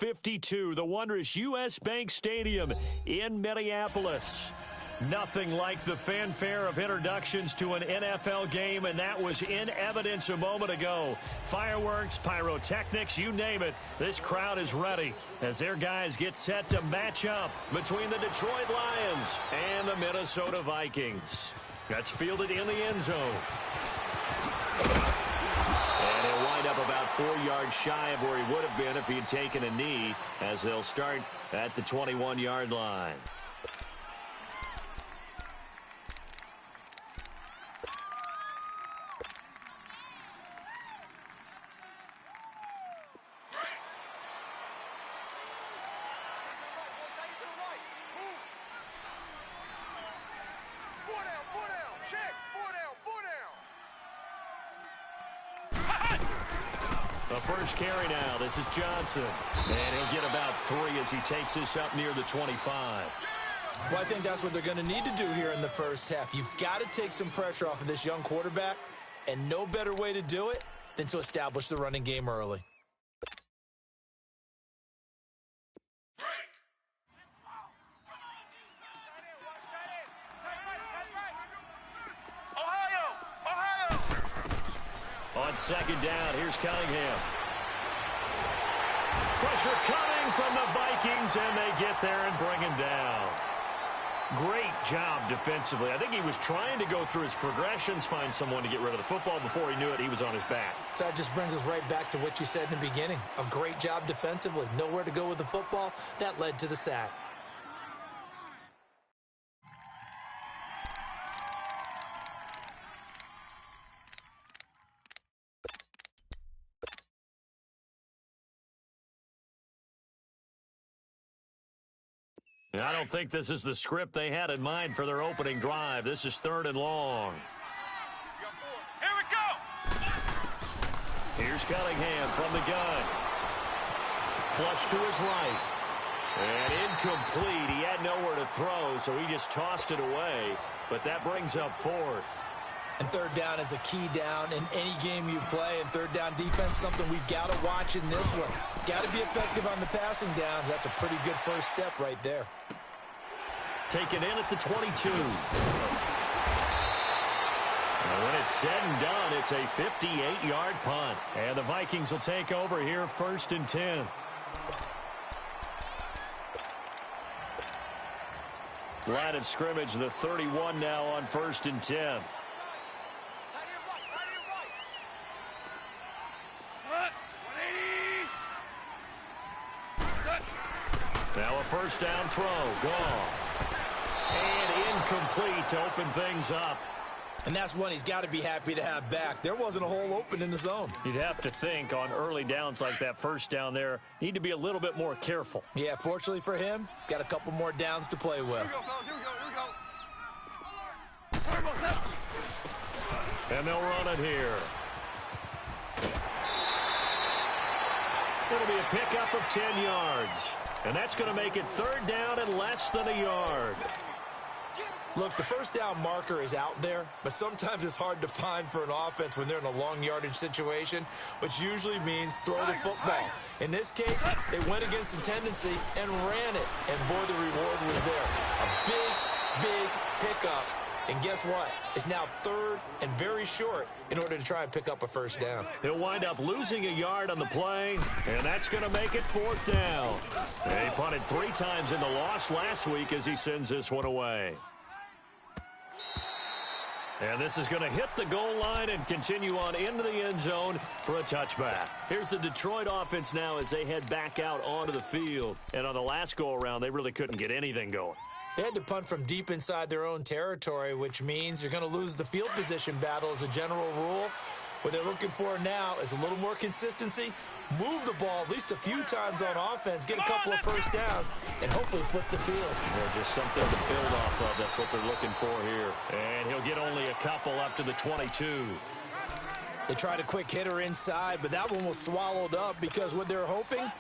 W15, the wondrous U.S. Bank Stadium in Minneapolis. Nothing like the fanfare of introductions to an NFL game, and that was in evidence a moment ago. Fireworks, pyrotechnics, you name it. This crowd is ready as their guys get set to match up between the Detroit Lions and the Minnesota Vikings. That's fielded in the end zone. And he'll wind up about 4 yards shy of where he would have been if he had taken a knee, as they'll start at the 21-yard line. The first carry now. This is Johnson. And he'll get about 3 as he takes this up near the 25. Well, I think that's what they're going to need to do here in the first half. You've got to take some pressure off of this young quarterback, and no better way to do it than to establish the running game early. On second down, here's Cunningham. Pressure coming from the Vikings, and they get there and bring him down. Great job defensively. I think he was trying to go through his progressions, find someone to get rid of the football. Before he knew it, he was on his back. So that just brings us right back to what you said in the beginning. A great job defensively. Nowhere to go with the football. That led to the sack. I don't think this is the script they had in mind for their opening drive. This is 3rd and long. Here we go! Here's Cunningham from the gun. Flush to his right. And incomplete. He had nowhere to throw, so he just tossed it away. But that brings up 4th. And 3rd down is a key down in any game you play. And 3rd down defense, something we've got to watch in this one. Got to be effective on the passing downs. That's a pretty good first step right there. Taken in at the 22. And when it's said and done, it's a 58-yard punt. And the Vikings will take over here 1st and 10. Line of scrimmage, the 31 now on 1st and 10. Now a first down throw, gone. And incomplete to open things up. And that's one he's got to be happy to have back. There wasn't a hole open in the zone. You'd have to think on early downs like that first down there, need to be a little bit more careful. Yeah, fortunately for him, got a couple more downs to play with. Here we go, fellas. Here we go. And they'll run it here. It'll be a pickup of 10 yards. And that's going to make it 3rd down and less than a yard. Look, the first down marker is out there, but sometimes it's hard to find for an offense when they're in a long yardage situation, which usually means throw the football. In this case, they went against the tendency and ran it, and boy, the reward was there. A big, big pickup. And guess what? It's now 3rd and very short in order to try and pick up a first down. He'll wind up losing a yard on the play, and that's going to make it 4th down. And he punted 3 times in the loss last week as he sends this one away. And this is going to hit the goal line and continue on into the end zone for a touchback. Here's the Detroit offense now as they head back out onto the field. And on the last go-around, they really couldn't get anything going. They had to punt from deep inside their own territory, which means you're going to lose the field position battle as a general rule. What they're looking for now is a little more consistency, move the ball at least a few times on offense, get a couple of first downs, and hopefully flip the field. Yeah, just something to build off of. That's what they're looking for here. And he'll get only a couple up to the 22. They tried a quick hitter inside, but that one was swallowed up because what they're hoping,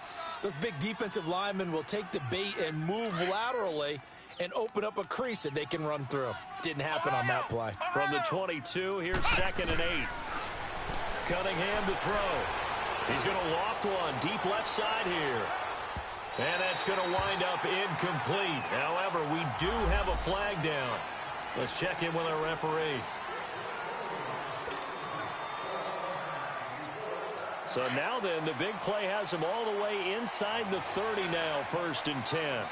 those big defensive linemen will take the bait and move laterally and open up a crease that they can run through. Didn't happen on that play. From the 22, here's 2nd and 8. Cunningham to throw. He's going to loft one deep left side here. And that's going to wind up incomplete. However, we do have a flag down. Let's check in with our referee. So now then, the big play has him all the way inside the 30 now, 1st and 10.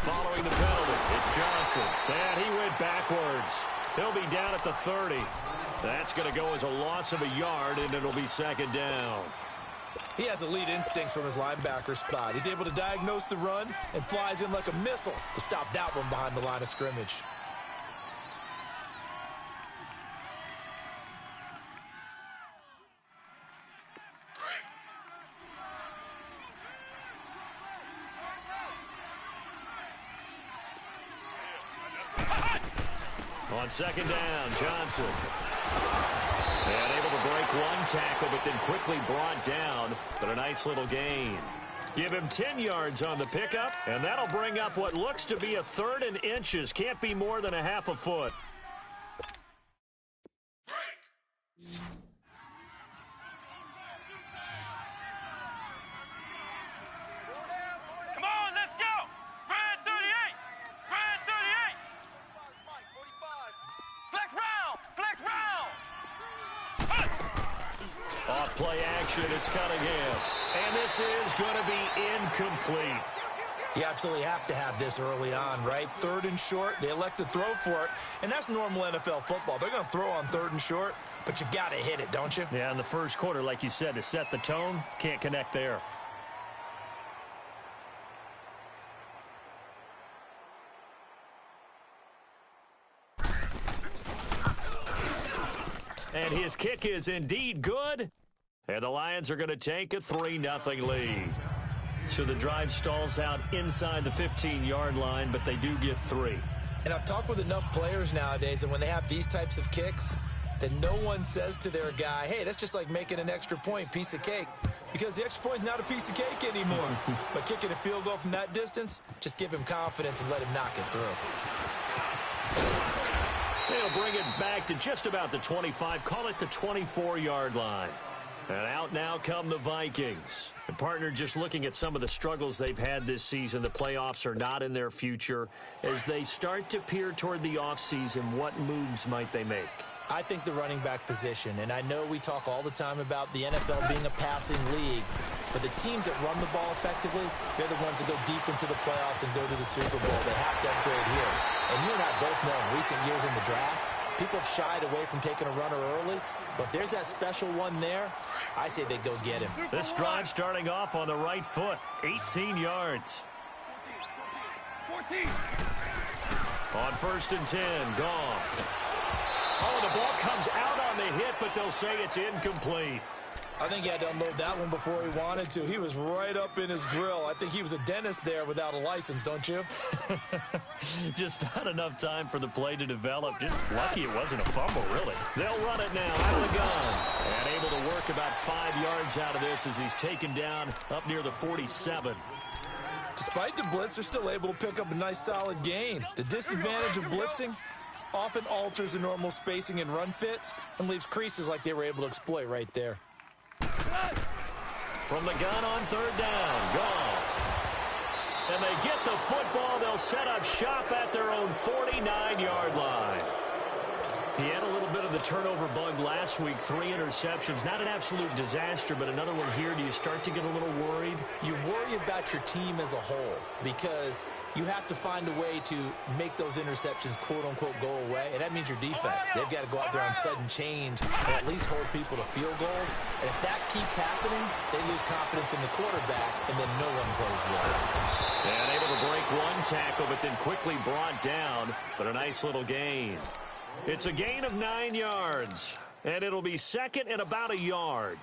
Following the penalty, it's Johnson. And he went backwards. He'll be down at the 30. That's going to go as a loss of a yard, and it'll be 2nd down. He has elite instincts from his linebacker spot. He's able to diagnose the run and flies in like a missile to stop that one behind the line of scrimmage. On 2nd down, Johnson. And able to break one tackle, but then quickly brought down. But a nice little gain. Give him 10 yards on the pickup, and that'll bring up what looks to be a 3rd and inches. Can't be more than a half a foot. Come on, let's go. Red 38. Red 38. Flex round. Flex round. Off play action, it's Cunningham. And this is going to be incomplete. You absolutely have to have this early on, right? 3rd and short, they elect to throw for it, and that's normal NFL football. They're going to throw on 3rd and short, but you've got to hit it, don't you? Yeah, in the first quarter, like you said, to set the tone, can't connect there. And his kick is indeed good. And the Lions are going to take a 3-0 lead. So the drive stalls out inside the 15-yard line, but they do get 3. And I've talked with enough players nowadays that when they have these types of kicks, that no one says to their guy, hey, that's just like making an extra point, piece of cake. Because the extra point is not a piece of cake anymore. But kicking a field goal from that distance, just give him confidence and let him knock it through. They'll bring it back to just about the 25, call it the 24-yard line. And out now come the Vikings. And partner, just looking at some of the struggles they've had this season, the playoffs are not in their future. As they start to peer toward the offseason, what moves might they make? I think the running back position, and I know we talk all the time about the NFL being a passing league, but the teams that run the ball effectively, they're the ones that go deep into the playoffs and go to the Super Bowl. They have to upgrade here. And you and I both know in recent years in the draft, people have shied away from taking a runner early, but if there's that special one there, I say they go get him. This drive starting off on the right foot, 18 yards. 14. On 1st and 10, Goff. Oh, the ball comes out on the hit, but they'll say it's incomplete. I think he had to unload that one before he wanted to. He was right up in his grill. I think he was a dentist there without a license, don't you? Just not enough time for the play to develop. Just lucky it wasn't a fumble, really. They'll run it now out of the gun. And able to work about 5 yards out of this as he's taken down up near the 47. Despite the blitz, they're still able to pick up a nice solid gain. The disadvantage of blitzing often alters the normal spacing and run fits and leaves creases like they were able to exploit right there. From the gun on 3rd down, Goff. And they get the football. They'll set up shop at their own 49-yard line. He had a little bit of the turnover bug last week, 3 interceptions. Not an absolute disaster, but another one here. Do you start to get a little worried? You worry about your team as a whole because you have to find a way to make those interceptions, quote-unquote, go away, and that means your defense. They've got to go out there on sudden change and at least hold people to field goals. And if that keeps happening, they lose confidence in the quarterback, and then no one plays well. And able to break one tackle, but then quickly brought down, but a nice little gain. It's a gain of 9 yards, and it'll be 2nd and about a yard.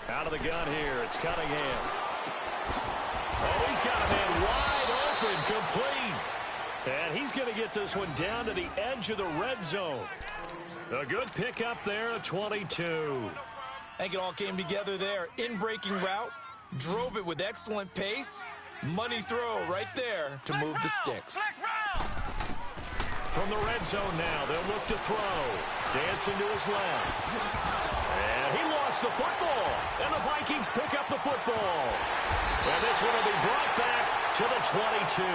Out of the gun here, it's Cunningham. Oh, he's got a man wide open, complete. And he's going to get this one down to the edge of the red zone. A good pickup there, a 22. I think it all came together there. In-breaking route, drove it with excellent pace. Money throw right there to move the sticks. From the red zone now, they'll look to throw. Dancing to his left. And he lost the football. And the Vikings pick up the football. And this one will be brought back to the 22.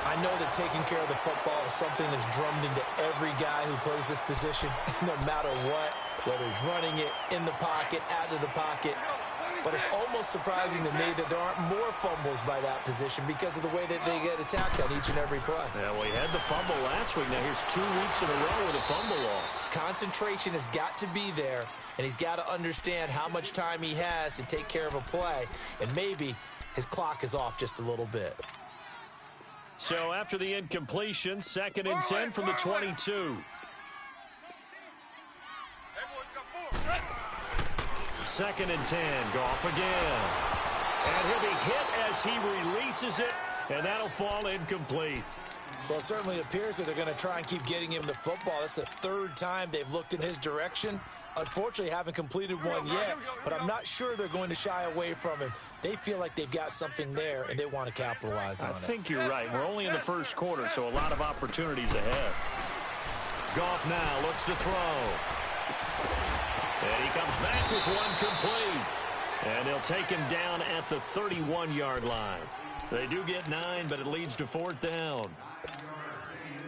I know that taking care of the football is something that's drummed into every guy who plays this position, no matter what, whether he's running it, in the pocket, out of the pocket. But it's almost surprising to me that there aren't more fumbles by that position because of the way that they get attacked on each and every play. Yeah, well, he had the fumble last week. Now here's 2 weeks in a row with a fumble loss. Concentration has got to be there, and he's got to understand how much time he has to take care of a play, and maybe his clock is off just a little bit. So after the incompletion, 2nd and 10 from the 22. Second and 10, Goff again. And he'll be hit as he releases it, and that'll fall incomplete. Well, it certainly appears that they're going to try and keep getting him the football. That's the 3rd time they've looked in his direction. Unfortunately, haven't completed one yet, but I'm not sure they're going to shy away from him. They feel like they've got something there, and they want to capitalize on it. I think you're right. We're only in the 1st quarter, so a lot of opportunities ahead. Goff now looks to throw. And he comes back with one complete. And they'll take him down at the 31-yard line. They do get 9, but it leads to 4th down.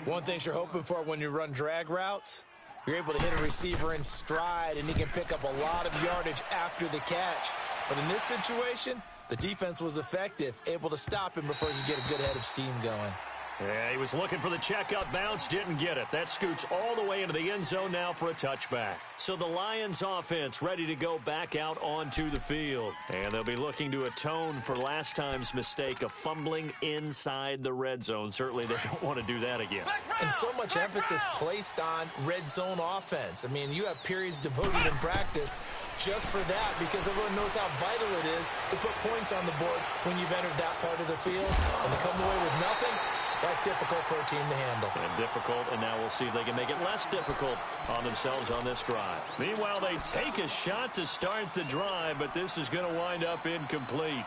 One thing you're hoping for when you run drag routes, you're able to hit a receiver in stride, and he can pick up a lot of yardage after the catch. But in this situation, the defense was effective, able to stop him before he could get a good head of steam going. Yeah, he was looking for the checkup bounce, didn't get it. That scoots all the way into the end zone now for a touchback. So the Lions offense ready to go back out onto the field. And they'll be looking to atone for last time's mistake of fumbling inside the red zone. Certainly they don't want to do that again. And so much emphasis placed on red zone offense. I mean, you have periods devoted in practice just for that because everyone knows how vital it is to put points on the board when you've entered that part of the field. And to come away with nothing, that's difficult for a team to handle. And difficult, and now we'll see if they can make it less difficult on themselves on this drive. Meanwhile, they take a shot to start the drive, but this is going to wind up incomplete.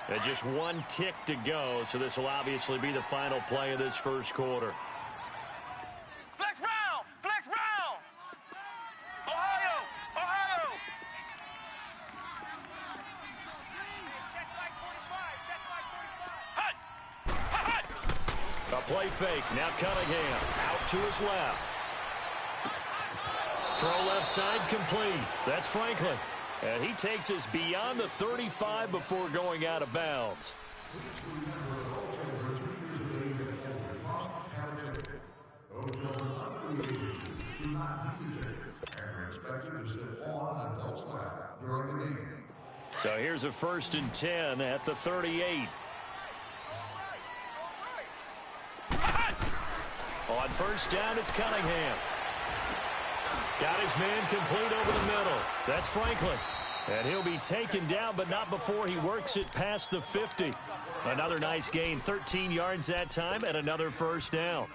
And just 1 tick to go, so this will obviously be the final play of this 1st quarter. Flex round! Flex round! Ohio! Ohio! Check flag 45! Check flag 45! Hut! Hut! A play fake. Now Cunningham out to his left. Throw left side complete. That's Franklin. And he takes us beyond the 35 before going out of bounds. So here's a 1st and 10 at the 38. On 1st down, it's Cunningham. Got his man complete over the middle. That's Franklin. And he'll be taken down, but not before he works it past the 50. Another nice gain, 13 yards that time, and another 1st down.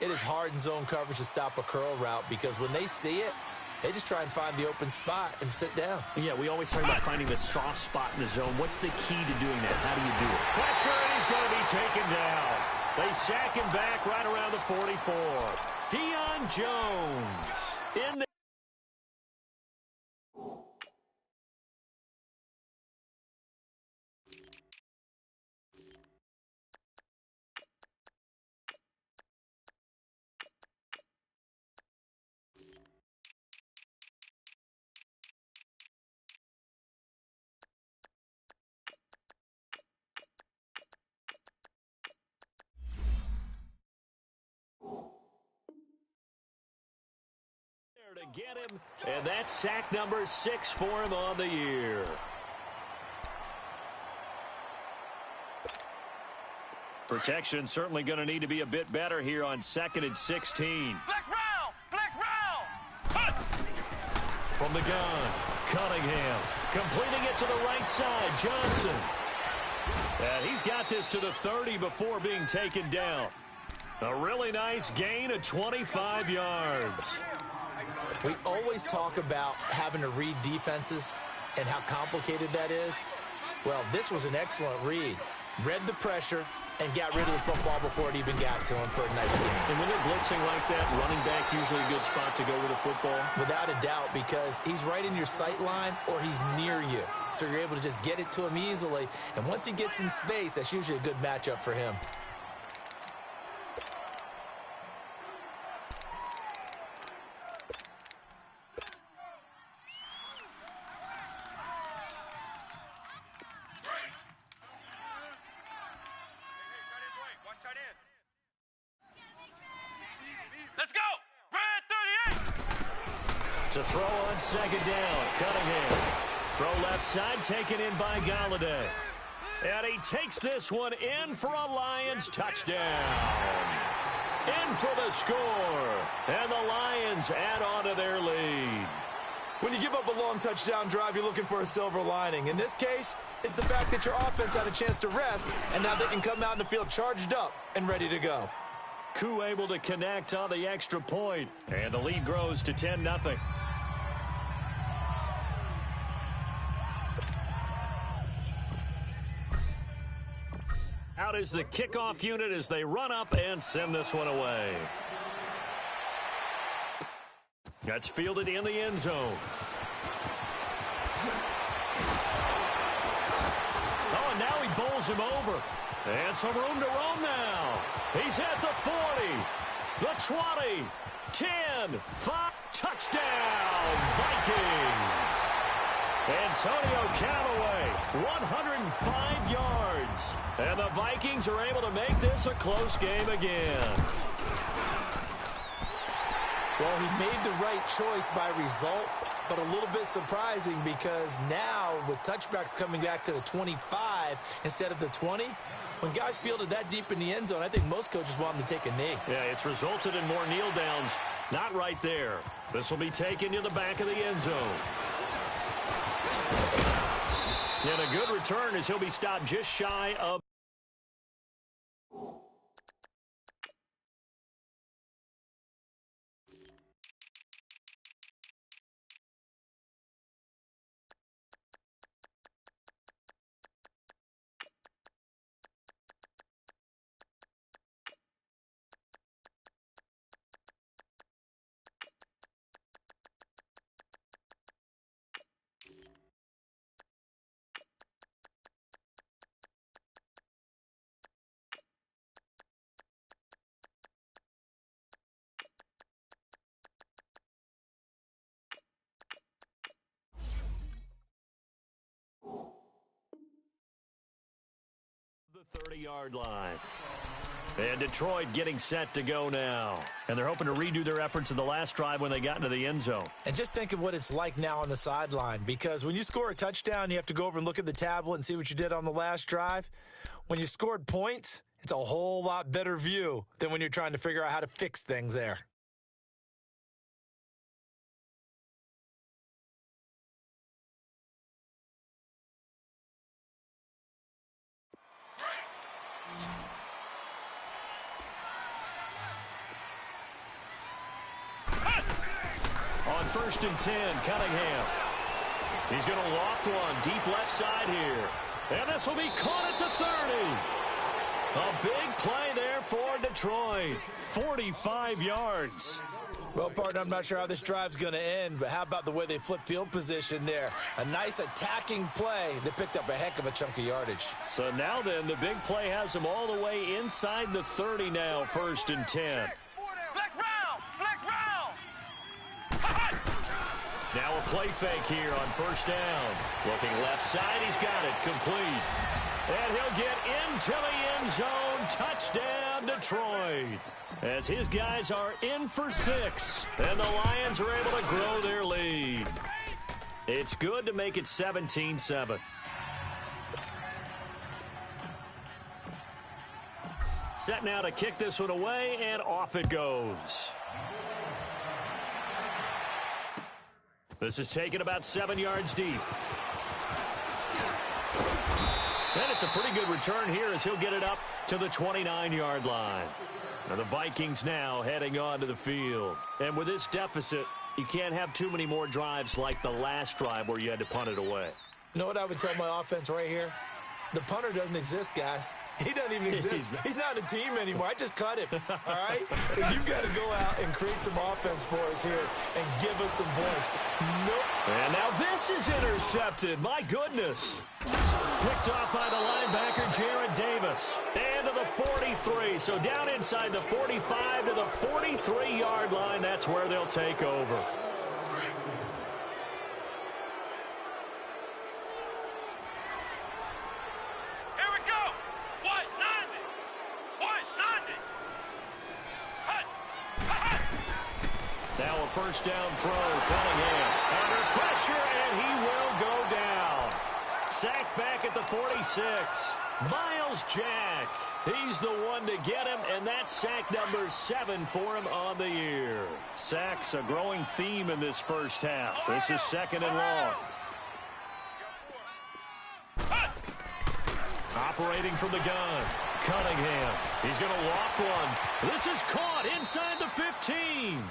It is hard in zone coverage to stop a curl route because when they see it, they just try and find the open spot and sit down. Yeah, we always talk about finding the soft spot in the zone. What's the key to doing that? How do you do it? Pressure, and he's going to be taken down. They sack him back right around the 44. Deion Jones in the... to get him, and that's sack number 6 for him on the year. Protection certainly going to need to be a bit better here on 2nd and 16. Flex round! Flex round! Hut! From the gun, Cunningham completing it to the right side, Johnson. And he's got this to the 30 before being taken down. A really nice gain of 25 yards. We always talk about having to read defenses and how complicated that is. Well, this was an excellent read. Read the pressure and got rid of the football before it even got to him for a nice game. And when they're blitzing like that, running back usually a good spot to go with the football? Without a doubt, because he's right in your sight line or he's near you. So you're able to just get it to him easily. And once he gets in space, that's usually a good matchup for him. Let's go! Red 38! To throw on second down, Cunningham. Throw left side, taken in by Galladay. And he takes this one in for a Lions touchdown. In for the score. And the Lions add on to their lead. When you give up a long touchdown drive, you're looking for a silver lining. In this case, it's the fact that your offense had a chance to rest, and now they can come out in the field charged up and ready to go. Koo able to connect on the extra point, and the lead grows to 10-0. Out is the kickoff unit as they run up and send this one away. That's fielded in the end zone. Oh, and now he bowls him over. And some room to roam now. He's at the 40, the 20, 10, 5, touchdown, Vikings. Antonio Callaway, 105 yards. And the Vikings are able to make this a close game again. Well, he made the right choice by result, but a little bit surprising because now with touchbacks coming back to the 25 instead of the 20, when guys fielded that deep in the end zone, I think most coaches want them to take a knee. Yeah, it's resulted in more kneel downs. Not right there. This will be taken to the back of the end zone. And a good return as he'll be stopped just shy of. The 30-yard line. And Detroit getting set to go now. And they're hoping to redo their efforts in the last drive when they got into the end zone. And just think of what it's like now on the sideline, because when you score a touchdown, you have to go over and look at the tablet and see what you did on the last drive. When you scored points, it's a whole lot better view than when you're trying to figure out how to fix things there. On 1st and 10, Cunningham. He's going to loft one deep left side here. And this will be caught at the 30. A big play there for Detroit. 45 yards. Well, partner, I'm not sure how this drive's going to end, but how about the way they flip field position there? A nice attacking play that picked up a heck of a chunk of yardage. So now then, the big play has them all the way inside the 30 now, 1st and 10. Flex round! Flex round! Now a play fake here on 1st down. Looking left side, he's got it complete. And he'll get into the end zone. Touchdown, Detroit. As his guys are in for 6. And the Lions are able to grow their lead. It's good to make it 17-7. Set now to kick this one away, and off it goes. This is taken about 7 yards deep. And it's a pretty good return here as he'll get it up to the 29-yard line. Now the Vikings now heading on to the field. And with this deficit, You can't have too many more drives like the last drive where you had to punt it away. You know what I would tell my offense right here? The punter doesn't exist, guys. He doesn't even exist. He's not a team anymore. I just cut him, all right? So you've got to go out and create some offense for us here and give us some points. Nope. And now this is intercepted. My goodness. Picked off by the linebacker, Jared Davis. And to the 43. So down inside the 45 to the 43-yard line. That's where they'll take over. Now a first down throw. Cunningham under pressure, and he will go down. Sacked back at the 46. Miles Jack. He's the one to get him, and that's sack number 7 for him on the year. Sacks a growing theme in this first half. This is second and long. Operating from the gun. Cunningham. He's going to loft one. This is caught inside the 15.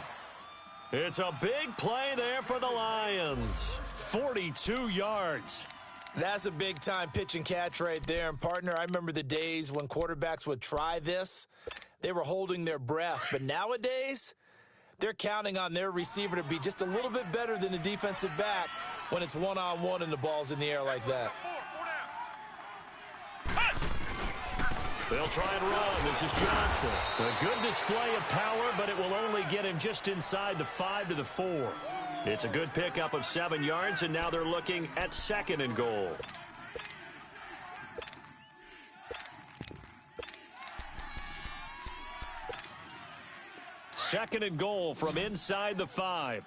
It's a big play there for the Lions. 42 yards. That's a big-time pitch and catch right there. And, partner, I remember the days when quarterbacks would try this. They were holding their breath. But nowadays, they're counting on their receiver to be just a little bit better than the defensive back when it's one-on-one and the ball's in the air like that. They'll try and run. This is Johnson. A good display of power, but it will only get him just inside the 5 to the 4. It's a good pickup of 7 yards, and now they're looking at second and goal. Second and goal from inside the 5.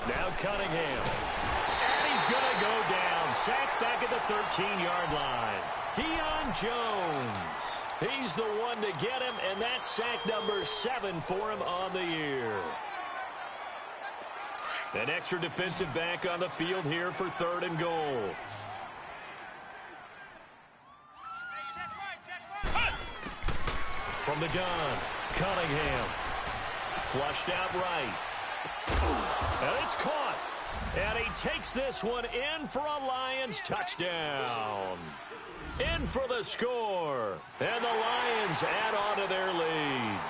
Now Cunningham. And he's going to go down. Sacked back at the 13-yard line. Deion Jones. He's the one to get him, and that's sack number 7 for him on the year. An extra defensive back on the field here for third and goal. From the gun, Cunningham. Flushed out right. And it's caught. And he takes this one in for a Lions touchdown. In for the score. And the Lions add on to their lead.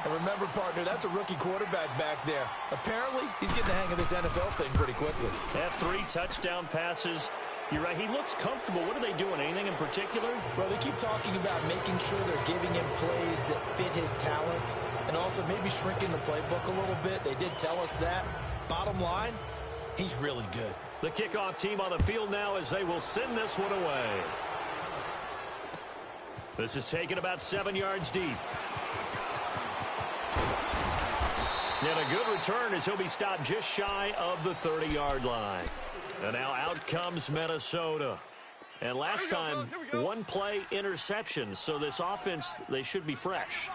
And remember, partner, that's a rookie quarterback back there. Apparently, he's getting the hang of this NFL thing pretty quickly. Had 3 touchdown passes. You're right. He looks comfortable. What are they doing? Anything in particular? Well, they keep talking about making sure they're giving him plays that fit his talents and also maybe shrinking the playbook a little bit. They did tell us that. Bottom line, he's really good. The kickoff team on the field now as they will send this one away. This is taken about 7 yards deep. And a good return as he'll be stopped just shy of the 30-yard line. And now out comes Minnesota. And last time, 1-play interception. So this offense, they should be fresh.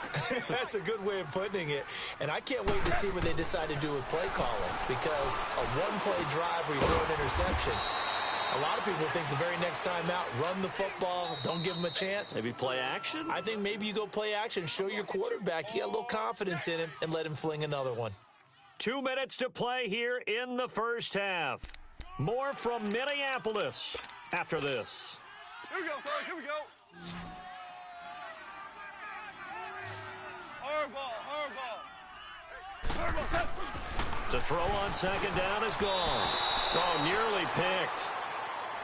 That's a good way of putting it. And I can't wait to see what they decide to do with play calling. Because a 1-play drive where you throw an interception, a lot of people think the very next time out, run the football, don't give them a chance. Maybe play action? I think maybe you go play action, show your quarterback you got a little confidence in him, and let him fling another one. 2 minutes to play here in the first half. More from Minneapolis after this. Here we go, fellas. Here we go. Hard ball. Hard ball. Hard ball. Set. The throw on second down is gone. Oh, nearly picked.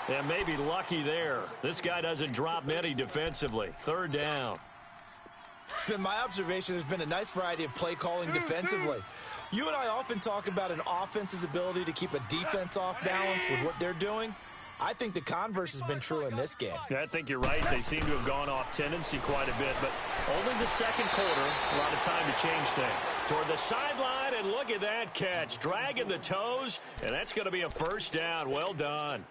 And maybe lucky there. This guy doesn't drop many defensively. Third down. It's been my observation there's been a nice variety of play calling defensively. You and I often talk about an offense's ability to keep a defense off balance with what they're doing. I think the converse has been true in this game. I think you're right. They seem to have gone off tendency quite a bit, but only the second quarter, a lot of time to change things. Toward the sideline, and look at that catch. Dragging the toes, and that's going to be a first down. Well done.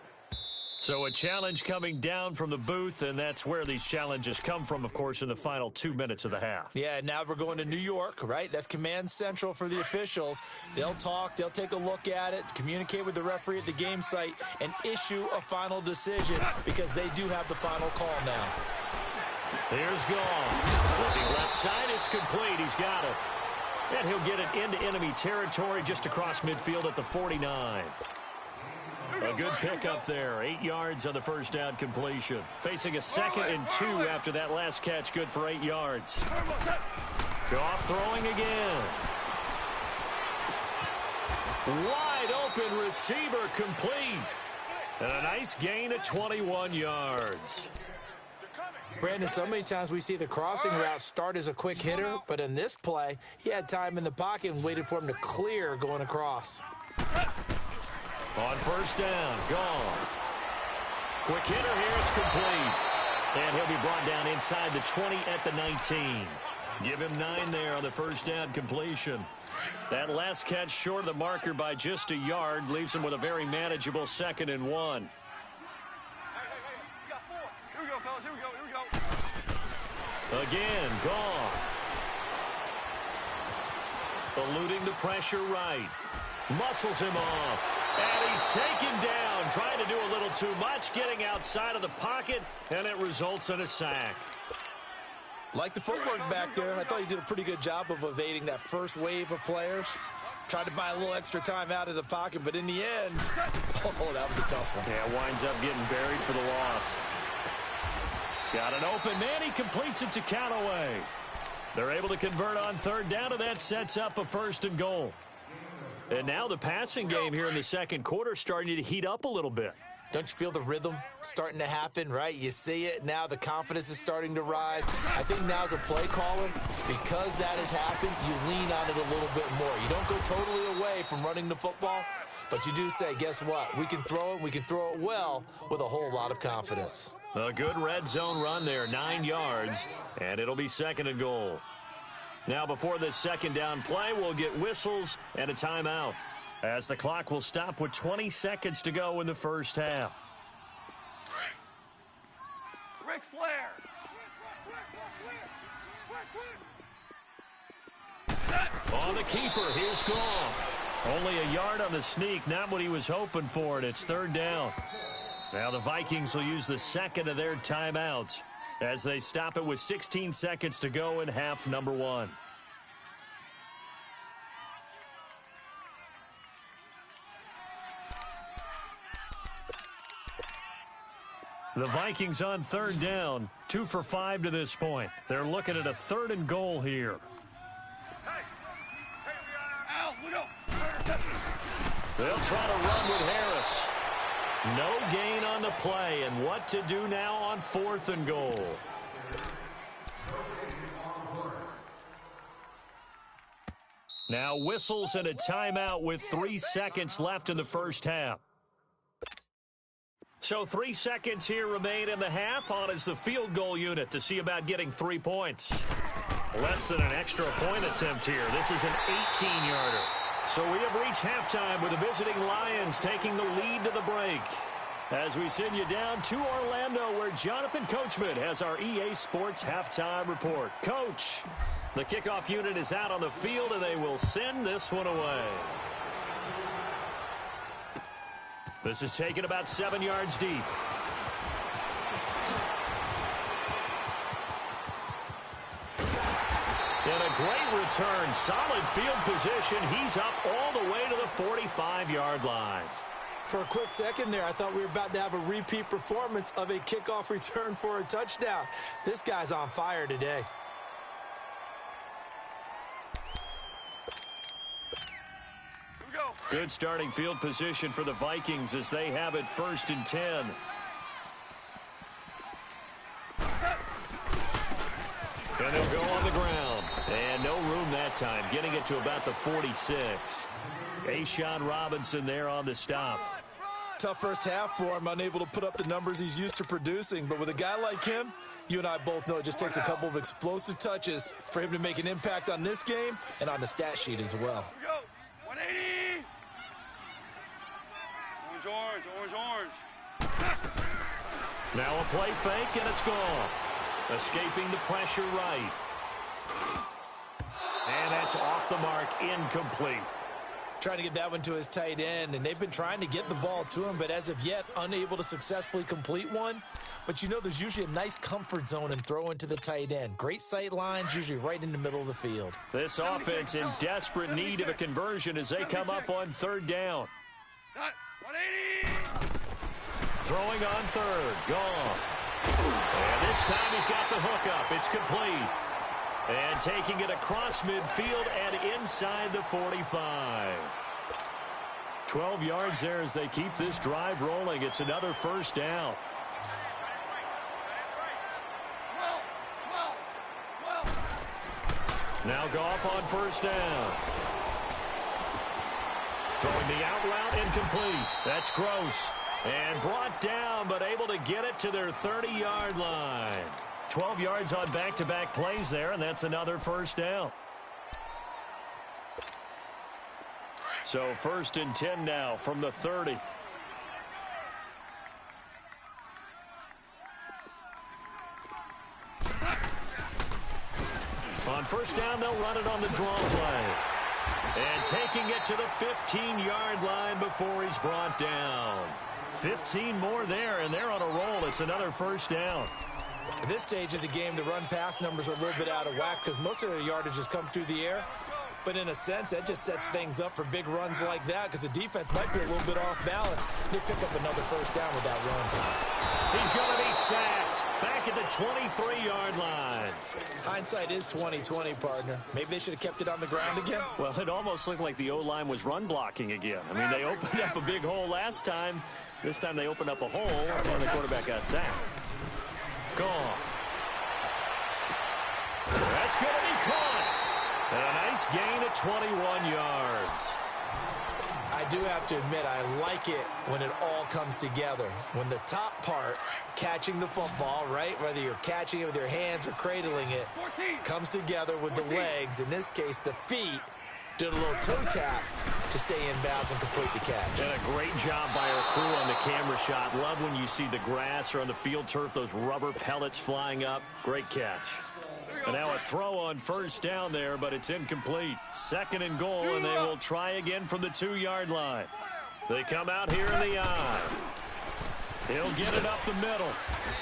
So a challenge coming down from the booth, and that's where these challenges come from, of course, in the final 2 minutes of the half. Yeah, now we're going to New York, right? That's command central for the officials. They'll talk, they'll take a look at it, communicate with the referee at the game site, and issue a final decision because they do have the final call now. Here's Gall. Looking left side, it's complete. He's got it. And he'll get it into enemy territory just across midfield at the 49. A good pickup there. 8 yards on the first down completion. Facing a 2nd and 2 after that last catch. Good for 8 yards. Goff throwing again. Wide open receiver complete. And a nice gain at 21 yards. Brandon, so many times we see the crossing route start as a quick hitter, but in this play, he had time in the pocket and waited for him to clear going across. On first down, gone. Quick hitter here, it's complete. And he'll be brought down inside the 20 at the 19. Give him 9 there on the first down completion. That last catch short of the marker by just a yard leaves him with a very manageable 2nd and 1. Hey, we got 4. Here we go, fellas. Here we go. Again, Goff. Eluding the pressure right. Muscles him off. And he's taken down, trying to do a little too much, getting outside of the pocket, and it results in a sack. Like the footwork back there, I thought he did a pretty good job of evading that first wave of players. Tried to buy a little extra time out of the pocket, but in the end, oh, that was a tough one. Yeah, winds up getting buried for the loss. He's got an open man. He completes it to Callaway. They're able to convert on third down, and that sets up a 1st and goal. And now the passing game here in the second quarter starting to heat up a little bit. Don't you feel the rhythm starting to happen, right? You see it now, the confidence is starting to rise. I think now as a play caller, because that has happened, you lean on it a little bit more. You don't go totally away from running the football, but you do say, guess what? We can throw it, we can throw it well with a whole lot of confidence. A good red zone run there, 9 yards, and it'll be 2nd and goal. Now before this 2nd down play, we'll get whistles and a timeout, as the clock will stop with 20 seconds to go in the first half. Ric Flair. On the keeper, here's Goff. Only a yard on the sneak, not what he was hoping for, and it's 3rd down. Now the Vikings will use the 2nd of their timeouts as they stop it with 16 seconds to go in half number 1. The Vikings on 3rd down, 2 for 5 to this point. They're looking at a 3rd and goal here. Hey, we got Al, look out. They'll try to run with Harris. No gain on the play, and what to do now on 4th and goal. Now whistles and a timeout with 3 seconds left in the first half. So 3 seconds here remain in the half. On is the field goal unit to see about getting 3 points. Less than an extra point attempt here. This is an 18-yarder. So we have reached halftime with the visiting Lions taking the lead to the break. As we send you down to Orlando, where Jonathan Coachman has our EA Sports halftime report. Coach, the kickoff unit is out on the field, and they will send this one away. This is taken about 7 yards deep. And a great return. Solid field position. He's up all the way to the 45-yard line. For a quick second there, I thought we were about to have a repeat performance of a kickoff return for a touchdown. This guy's on fire today. Here we go. Good starting field position for the Vikings as they have it 1st and 10. And they'll go on the ground. And no room that time, getting it to about the 46. A'Shawn Robinson there on the stop. Tough first half for him, unable to put up the numbers he's used to producing. But with a guy like him, you and I both know it just takes a couple of explosive touches for him to make an impact on this game and on the stat sheet as well. Here we go. 180. Orange, orange, orange, orange. Now a play fake, and it's gone. Escaping the pressure right. And that's off the mark, incomplete. Trying to get that one to his tight end, and they've been trying to get the ball to him, but as of yet, unable to successfully complete one. But you know there's usually a nice comfort zone in throwing to the tight end. Great sight lines, usually right in the middle of the field. This offense in desperate need of a conversion as they come up on third down. 180. Throwing on third. Goff. And this time he's got the hook up. It's complete. And taking it across midfield and inside the 45. 12 yards there as they keep this drive rolling. It's another first down. 12. Now Goff on first down. Throwing the out route, incomplete. That's Gross. And brought down, but able to get it to their 30-yard line. 12 yards on back-to-back plays there, and that's another first down. So 1st and 10 now from the 30. On first down, they'll run it on the draw play. And taking it to the 15-yard line before he's brought down. 15 more there, and they're on a roll. It's another first down. At this stage of the game, the run-pass numbers are a little bit out of whack because most of their yardage has come through the air. But in a sense, that just sets things up for big runs like that because the defense might be a little bit off balance. They pick up another first down with that run. He's going to be sacked back at the 23-yard line. Hindsight is 20/20, partner. Maybe they should have kept it on the ground again. Well, it almost looked like the O-line was run blocking again. I mean, they opened up a big hole last time. This time they opened up a hole, and the quarterback got sacked. Gone. That's going to be caught. And a nice gain of 21 yards. I do have to admit, I like it when it all comes together. When the top part, catching the football, right, whether you're catching it with your hands or cradling it, comes together with the legs, in this case the feet, did a little toe tap to stay in bounds and complete the catch. And a great job by our crew on the camera shot. Love when you see the grass or on the field turf, those rubber pellets flying up. Great catch. And now a throw on first down there, but it's incomplete. 2nd and goal, and they will try again from the 2-yard line. They come out here in the eye. He'll get it up the middle.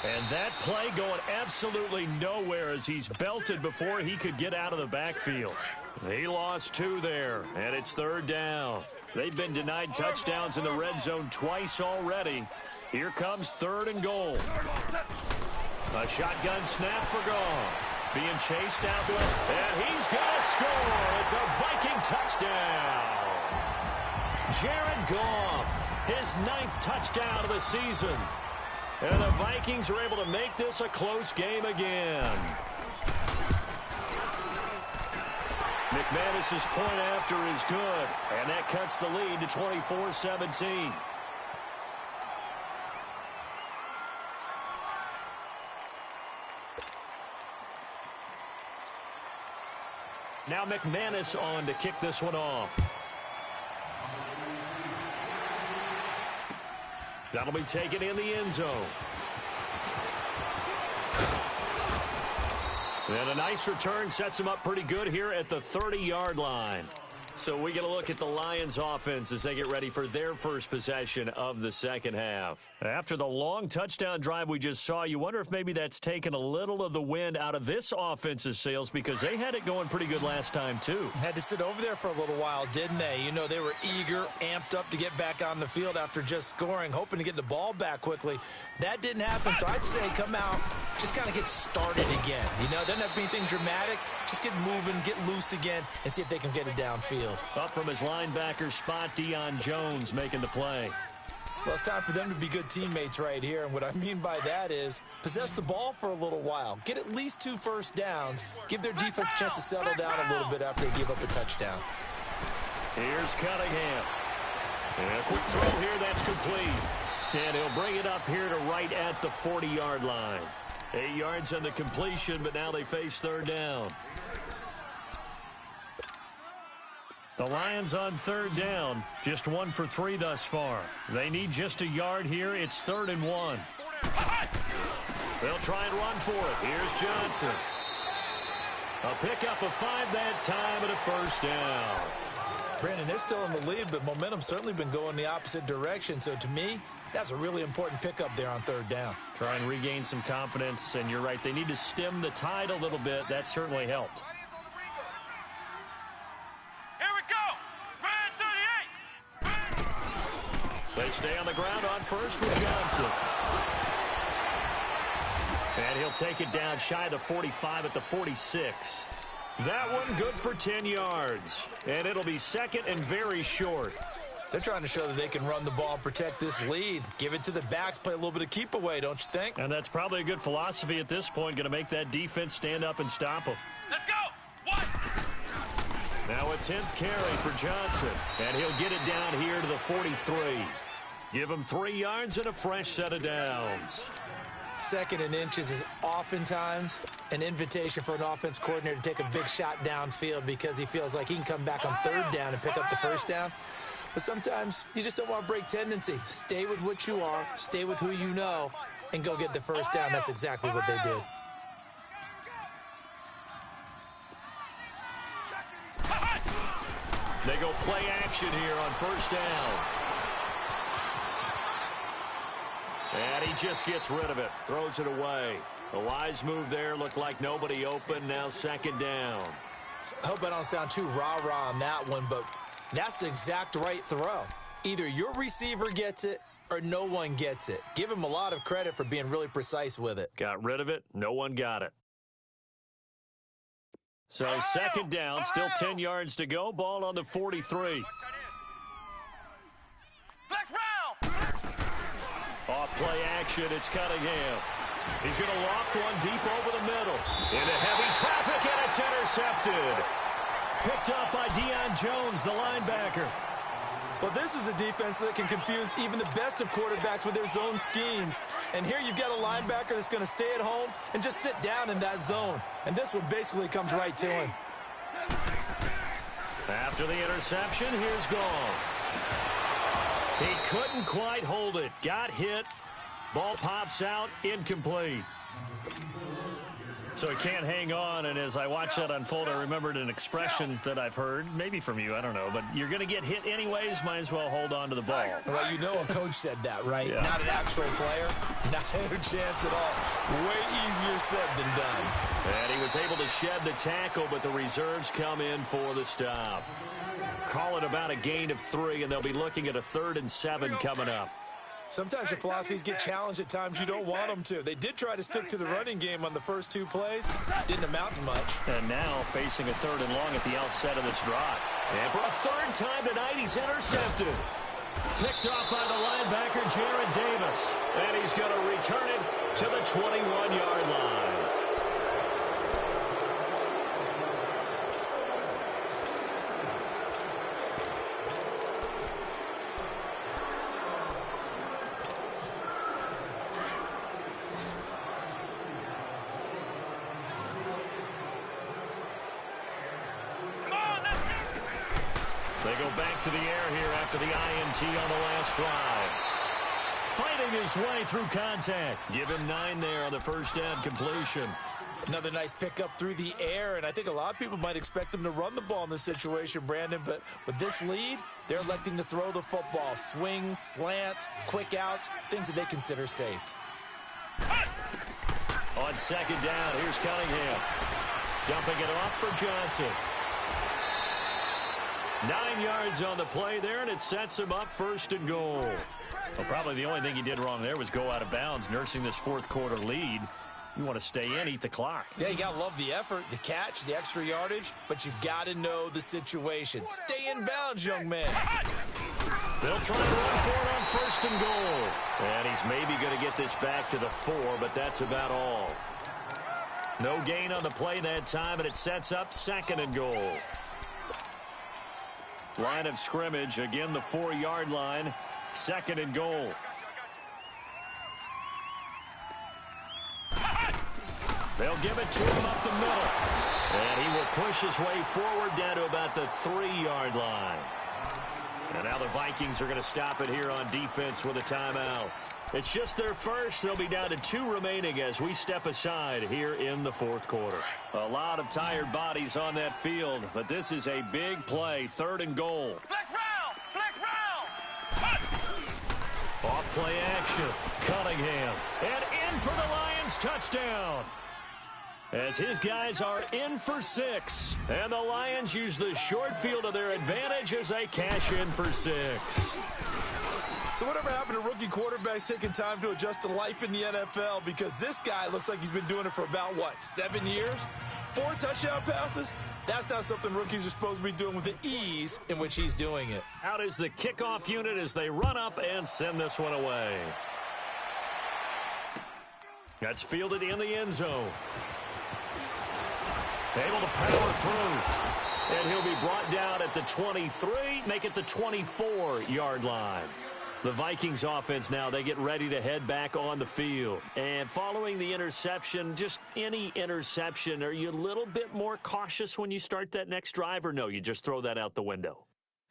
And that play going absolutely nowhere as he's belted before he could get out of the backfield. He lost 2 there, and it's 3rd down. They've been denied touchdowns in the red zone twice already. Here comes 3rd and goal. A shotgun snap for Goff. Being chased out left, and he's going to score. It's a Viking touchdown. Jared Goff, his 9th touchdown of the season. And the Vikings are able to make this a close game again. McManus's point after is good, and that cuts the lead to 24-17. Now McManus on to kick this one off. That'll be taken in the end zone. And a nice return sets him up pretty good here at the 30-yard line. So we get a look at the Lions offense as they get ready for their first possession of the second half. After the long touchdown drive we just saw, you wonder if maybe that's taken a little of the wind out of this offense's sails because they had it going pretty good last time too. Had to sit over there for a little while, didn't they? You know, they were eager, amped up to get back on the field after just scoring, hoping to get the ball back quickly. That didn't happen, so I'd say come out, just kind of get started again. You know, doesn't have to be anything dramatic. Just get moving, get loose again, and see if they can get it downfield. Up from his linebacker spot, Deion Jones making the play. Well, it's time for them to be good teammates right here, and what I mean by that is possess the ball for a little while. Get at least 2 first downs. Give their defense a chance to settle down a little bit after they give up a touchdown. Here's Cunningham. And a quick throw here, that's complete. And he'll bring it up here to right at the 40-yard line. 8 yards on the completion, but now they face 3rd down. The Lions on third down, just 1 for 3 thus far. They need just a yard here. It's 3rd and 1. They'll try and run for it. Here's Johnson. A pickup of 5 that time and a first down. Brandon, they're still in the lead, but momentum's certainly been going the opposite direction. So to me, that's a really important pickup there on 3rd down. Try and regain some confidence, and you're right. They need to stem the tide a little bit. That certainly helped. They stay on the ground on first with Johnson. And he'll take it down shy of the 45 at the 46. That one good for 10 yards. And it'll be 2nd and very short. They're trying to show that they can run the ball and protect this lead. Give it to the backs, play a little bit of keep away, don't you think? And that's probably a good philosophy at this point. Going to make that defense stand up and stop them. Let's go! 1. Now a 10th carry for Johnson. And he'll get it down here to the 43. Give him 3 yards and a fresh set of downs. 2nd and inches is oftentimes an invitation for an offense coordinator to take a big shot downfield because he feels like he can come back on 3rd down and pick up the first down. But sometimes you just don't want to break tendency. Stay with what you are, stay with who you know, and go get the first down. That's exactly what they did. They go play action here on first down. And he just gets rid of it, throws it away. A wise move there, looked like nobody open, now 2nd down. I hope I don't sound too rah-rah on that one, but that's the exact right throw. Either your receiver gets it or no one gets it. Give him a lot of credit for being really precise with it. Got rid of it, no one got it. So 2nd down, still 10 yards to go, ball on the 43. Flex round! Off play action, it's Cunningham. He's going to loft one deep over the middle. Into heavy traffic, and it's intercepted. Picked up by Deion Jones, the linebacker. Well, this is a defense that can confuse even the best of quarterbacks with their zone schemes. And here you've got a linebacker that's going to stay at home and just sit down in that zone. And this one basically comes right to him. After the interception, here's Goff. He couldn't quite hold it. Got hit. Ball pops out. Incomplete. So he can't hang on, and as I watched that unfold, I remembered an expression that I've heard, maybe from you, I don't know, but you're going to get hit anyways, might as well hold on to the ball. Well, you know a coach said that, right? Yeah. Not an actual player. Not a chance at all. Way easier said than done. And he was able to shed the tackle, but the reserves come in for the stop. Call it about a gain of 3, and they'll be looking at a 3rd and 7 coming up. Sometimes your philosophies get challenged at times you don't want them to. They did try to stick to the running game on the first 2 plays. Didn't amount to much. And now facing a 3rd and long at the outset of this drive. And for a 3rd time tonight, he's intercepted. Picked off by the linebacker, Jared Davis. And he's going to return it to the 21-yard line. They go back to the air here after the INT on the last drive. Fighting his way through contact. Give him 9 there on the first down completion. Another nice pickup through the air, and I think a lot of people might expect them to run the ball in this situation, Brandon, but with this lead, they're electing to throw the football. Swings, slants, quick outs, things that they consider safe. On 2nd down, here's Cunningham. Dumping it off for Johnson. 9 yards on the play there, and it sets him up 1st and goal. Well, probably the only thing he did wrong there was go out of bounds, nursing this 4th quarter lead. You want to stay in, eat the clock. Yeah, you got to love the effort, the catch, the extra yardage, but you've got to know the situation. Stay in bounds, young man. They'll try to run for it on 1st and goal. And he's maybe going to get this back to the 4, but that's about all. No gain on the play that time, and it sets up 2nd and goal. Line of scrimmage, again the 4-yard line, 2nd and goal. They'll give it to him up the middle. And he will push his way forward down to about the 3-yard line. And now the Vikings are going to stop it here on defense with a timeout. It's just their first. They'll be down to 2 remaining as we step aside here in the fourth quarter. A lot of tired bodies on that field, but this is a big play, 3rd and goal. Flex round! Flex round! Off play action. Cunningham. And in for the Lions touchdown. As his guys are in for 6. And the Lions use the short field to their advantage as they cash in for 6. So whatever happened to rookie quarterbacks taking time to adjust to life in the NFL? Because this guy looks like he's been doing it for about, 7 years? 4 touchdown passes? That's not something rookies are supposed to be doing with the ease in which he's doing it. Out is the kickoff unit as they run up and send this one away. That's fielded in the end zone. Able to power through. And he'll be brought down at the 23, make it the 24-yard line. The Vikings offense now, they get ready to head back on the field. And following the interception, just any interception, are you a little bit more cautious when you start that next drive, or no, you just throw that out the window?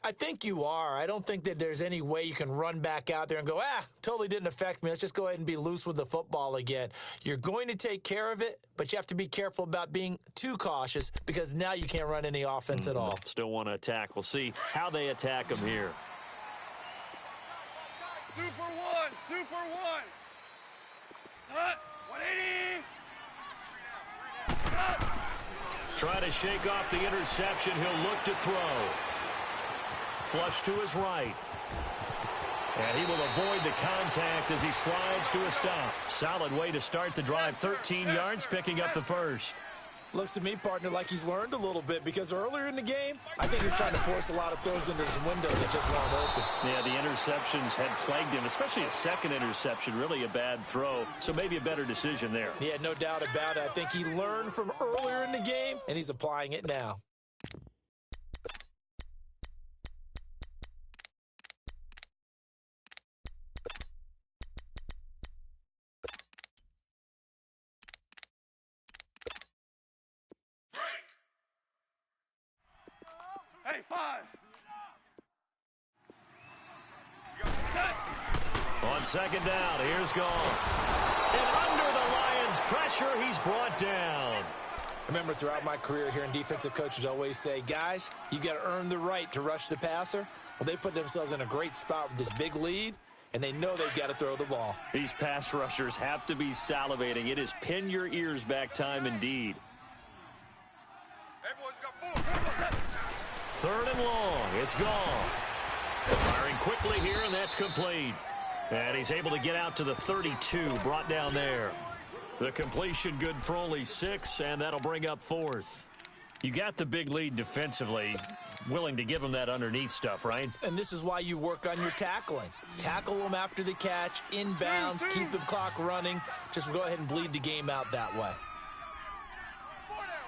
I think you are. I don't think that there's any way you can run back out there and go, totally didn't affect me. Let's just go ahead and be loose with the football again. You're going to take care of it, but you have to be careful about being too cautious because now you can't run any offense at all. Still want to attack. We'll see how they attack them here. Super one! Super one! 180! Try to shake off the interception. He'll look to throw. Flush to his right. And he will avoid the contact as he slides to a stop. Solid way to start the drive. 13 yards, picking up the first. Looks to me, partner, like he's learned a little bit because earlier in the game, I think he was trying to force a lot of throws into some windows that just weren't open. Yeah, the interceptions had plagued him, especially a second interception, really a bad throw. So maybe a better decision there. Yeah, no doubt about it. I think he learned from earlier in the game, and he's applying it now. Hey, 5! On second down, here's Gall. And under the Lions' pressure, he's brought down. Remember, throughout my career here in defensive coaches always say, guys, you got to earn the right to rush the passer. Well, they put themselves in a great spot with this big lead, and they know they've got to throw the ball. These pass rushers have to be salivating. It is pin your ears back time indeed. Hey, boys, we got 4. 3rd and long. It's Gall. Firing quickly here, and that's complete. And he's able to get out to the 32, brought down there. The completion good for only 6, and that'll bring up 4th. You got the big lead defensively. Willing to give him that underneath stuff, right? And this is why you work on your tackling. Tackle them after the catch, inbounds, keep the clock running. Just go ahead and bleed the game out that way. 4 down!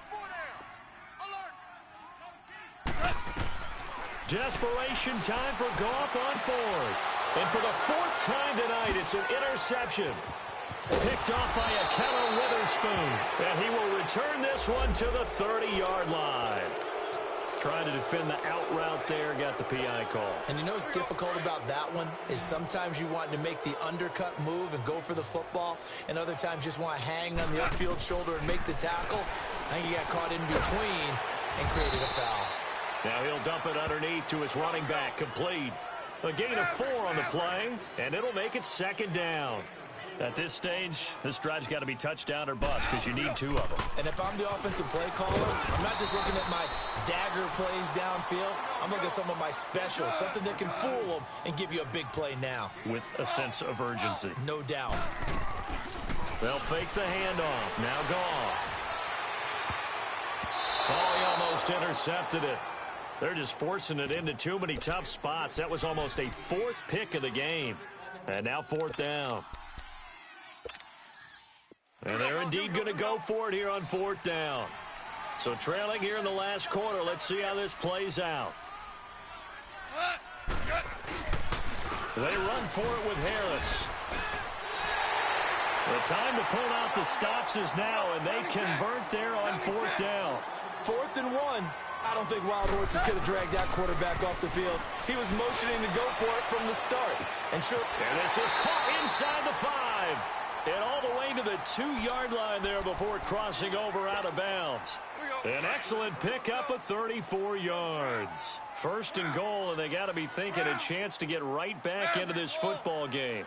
Alert! Desperation time for Goff on 4th. And for the 4th time tonight, it's an interception. Picked off by a Keller Witherspoon. And he will return this one to the 30-yard line. Trying to defend the out route there, got the PI call. And you know what's difficult about that one is sometimes you want to make the undercut move and go for the football, and other times just want to hang on the upfield shoulder and make the tackle. I think he got caught in between and created a foul. Now he'll dump it underneath to his running back, complete. A gain of 4 on the play, and it'll make it 2nd down. At this stage, this drive's got to be touchdown or bust because you need 2 of them. And if I'm the offensive play caller, I'm not just looking at my dagger plays downfield. I'm looking at some of my specials, something that can fool them and give you a big play now. With a sense of urgency. No doubt. They'll fake the handoff. Now Goff. Oh, he almost intercepted it. They're just forcing it into too many tough spots. That was almost a 4th pick of the game. And now 4th down. And they're indeed going to go for it here on 4th down. So trailing here in the last quarter. Let's see how this plays out. They run for it with Harris. The time to pull out the stops is now, and they convert there on 4th down. 4th and 1. I don't think Wild Horses could have dragged that quarterback off the field. He was motioning to go for it from the start. And this is caught inside the 5. And all the way to the 2-yard line there before crossing over out of bounds. An excellent pickup of 34 yards. 1st and goal, and they got to be thinking a chance to get right back into this football game.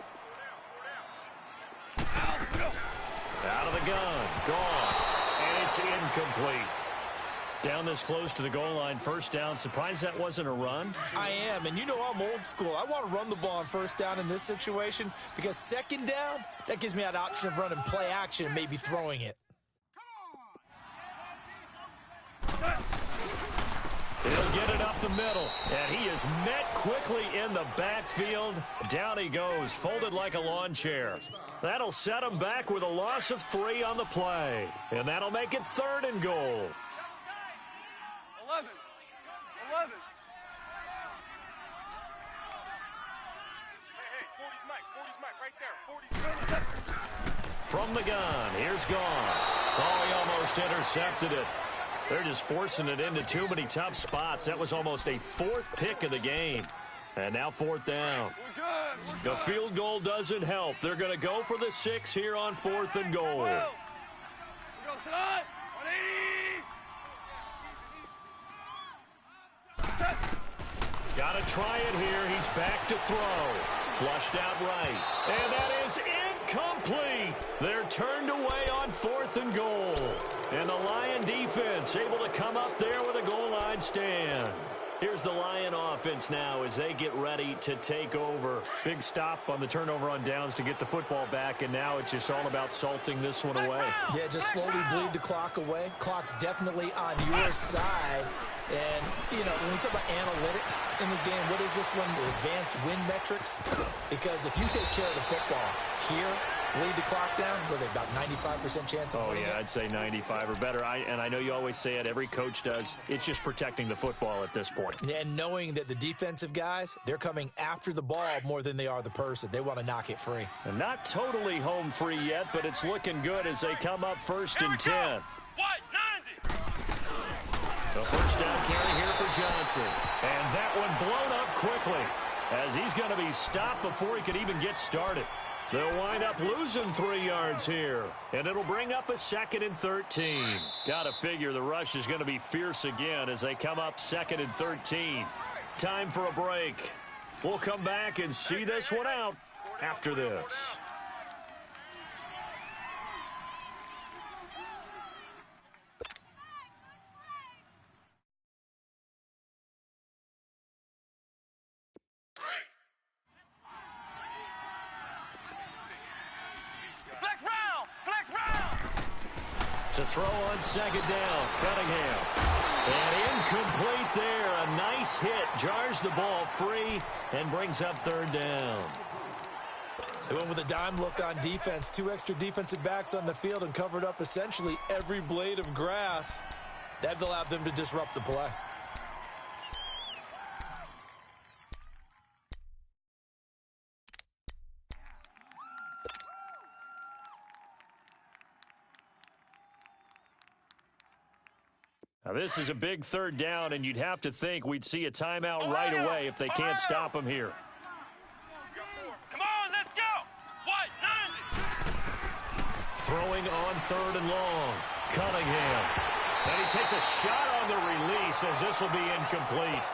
Out of the gun. Gone. And it's incomplete. Down this close to the goal line, 1st down. Surprised that wasn't a run? I am, and you know I'm old school. I want to run the ball on 1st down in this situation because 2nd down, that gives me that option of running play action and maybe throwing it. He'll get it up the middle, and he is met quickly in the backfield. Down he goes, folded like a lawn chair. That'll set him back with a loss of 3 on the play, and that'll make it 3rd and goal. 11. Hey, 40's Mike, right there. 40's. From the gun, here's Gone. Oh, he almost intercepted it. They're just forcing it into too many tough spots. That was almost a 4th pick of the game. And now 4th down. The field goal doesn't help. They're going to go for the 6 here on 4th and goal. We're going to sit on. 180. Got to try it here. He's back to throw. Flushed out right. And that is incomplete. They're turned away on 4th and goal. And the Lion defense able to come up there with a goal line stand. Here's the Lion offense now as they get ready to take over. Big stop on the turnover on downs to get the football back, and now it's just all about salting this one away. Yeah, just slowly bleed the clock away. Clock's definitely on your side. And, you know, when we talk about analytics in the game, what is this one? The advanced win metrics? Because if you take care of the football here, bleed the clock down, what are they, about 95% chance of winning it? I'd say 95 or better. And I know you always say it, every coach does. It's just protecting the football at this point. And knowing that the defensive guys, they're coming after the ball more than they are the person. They want to knock it free. And not totally home free yet, but it's looking good as they come up 1st and 10. What? 90. The 1st down carry here for Johnson. And that one blown up quickly as he's going to be stopped before he could even get started. They'll wind up losing 3 yards here, and it'll bring up a 2nd and 13. Got to figure the rush is going to be fierce again as they come up 2nd and 13. Time for a break. We'll come back and see this one out after this. To throw on 2nd down, Cunningham. And incomplete there. A nice hit. Jars the ball free and brings up 3rd down. They went with a dime look on defense. 2 extra defensive backs on the field and covered up essentially every blade of grass. That allowed them to disrupt the play. Now, this is a big 3rd down, and you'd have to think we'd see a timeout right away if they can't stop him here. Come on, let's go. What? 90. Throwing on 3rd and long. Cunningham. And he takes a shot on the release as this will be incomplete.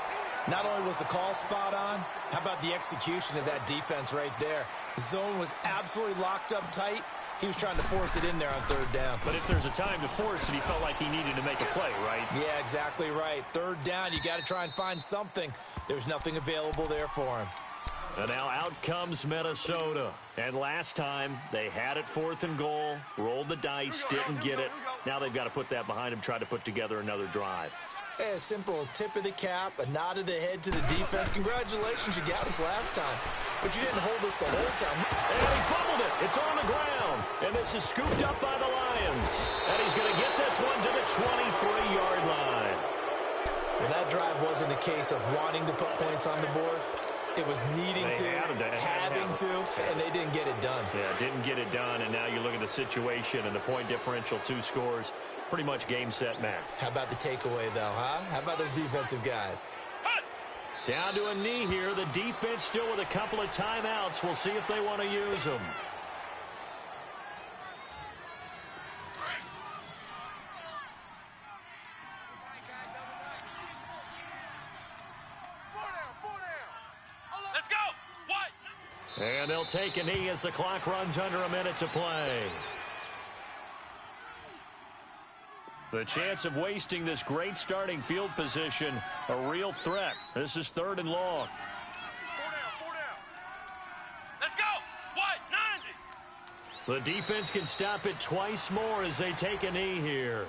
Not only was the call spot on, how about the execution of that defense right there? The zone was absolutely locked up tight. He was trying to force it in there on 3rd down. But if there's a time to force it, he felt like he needed to make a play, right? Yeah, exactly right. 3rd down, you got to try and find something. There's nothing available there for him. And now out comes Minnesota. And last time, they had it 4th and goal, rolled the dice, didn't get it. Now they've got to put that behind them, try to put together another drive. A simple tip of the cap, a nod of the head to the defense. Congratulations, you got us last time. But you didn't hold us the whole time. And he fumbled it. It's on the ground. And this is scooped up by the Lions. And he's going to get this one to the 23-yard line. And that drive wasn't a case of wanting to put points on the board. It was needing to, having to, and they didn't get it done. Yeah, didn't get it done, and now you look at the situation and the point differential, 2 scores. pretty much game, set, match. How about the takeaway, though, huh? How about those defensive guys? Down to a knee here. The defense still with a couple of timeouts. We'll see if they want to use them. Let's go! What? And they'll take a knee as the clock runs under a minute to play. The chance of wasting this great starting field position, a real threat. This is 3rd and long. 4 down. Let's go! What? 90! The defense can stop it twice more as they take a knee here.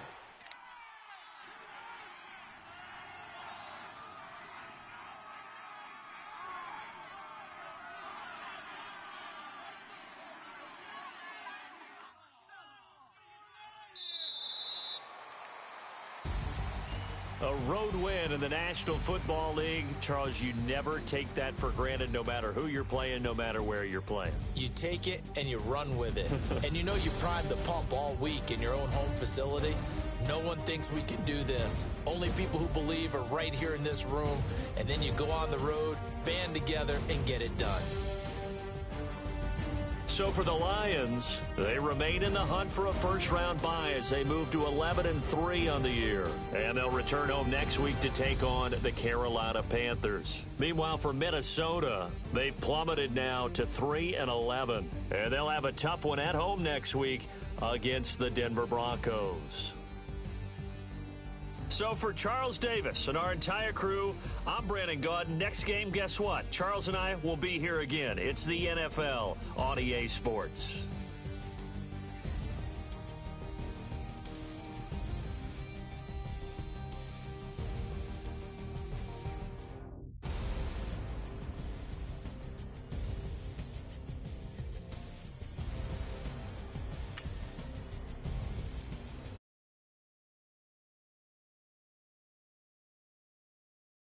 A road win in the National Football League. Charles, you never take that for granted no matter who you're playing, no matter where you're playing. You take it and you run with it. And you know you primed the pump all week in your own home facility. No one thinks we can do this. Only people who believe are right here in this room. And then you go on the road, band together, and get it done. So for the Lions, they remain in the hunt for a first-round bye as they move to 11-3 on the year. And they'll return home next week to take on the Carolina Panthers. Meanwhile, for Minnesota, they've plummeted now to 3-11. And they'll have a tough one at home next week against the Denver Broncos. So for Charles Davis and our entire crew, I'm Brandon Gaudin. Next game, guess what? Charles and I will be here again. It's the NFL on EA Sports.